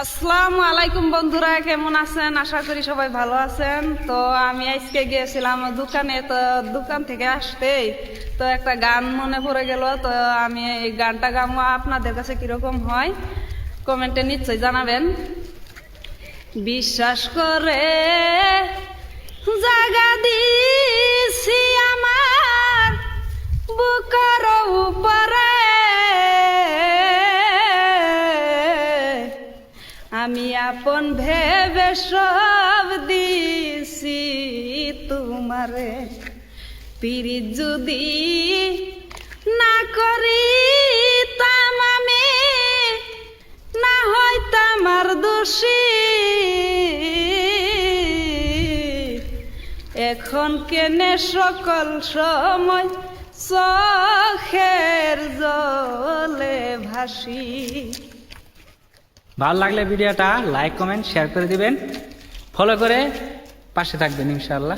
আসসালামু আলাইকুম বন্ধুরা, কেমন আছেন? আশা করি সবাই ভালো আছেন। তো আমি আজকে গিয়েছিলাম দোকানে, তো দোকান থেকে আসতেই তো একটা গান মনে পড়ে গেল। তো আমি এই গানটা গামো, আপনাদের কাছে কিরকম হয় কমেন্টে নিশ্চয়ই জানাবেন। বিশ্বাস করে জাগা দিছি আমার বুকের উপরে, আমি আপন ভেবে সব দিছি তোমারে। পিরিত যদি না করিতাম আমি, না হইতাম আর দোষী। এখন কেনে সকল সময় চোখের জলে ভাসি। ভালো লাগলে ভিডিওটা লাইক কমেন্ট শেয়ার করে দিবেন, ফলো করে পাশে থাকবেন ইনশাআল্লাহ।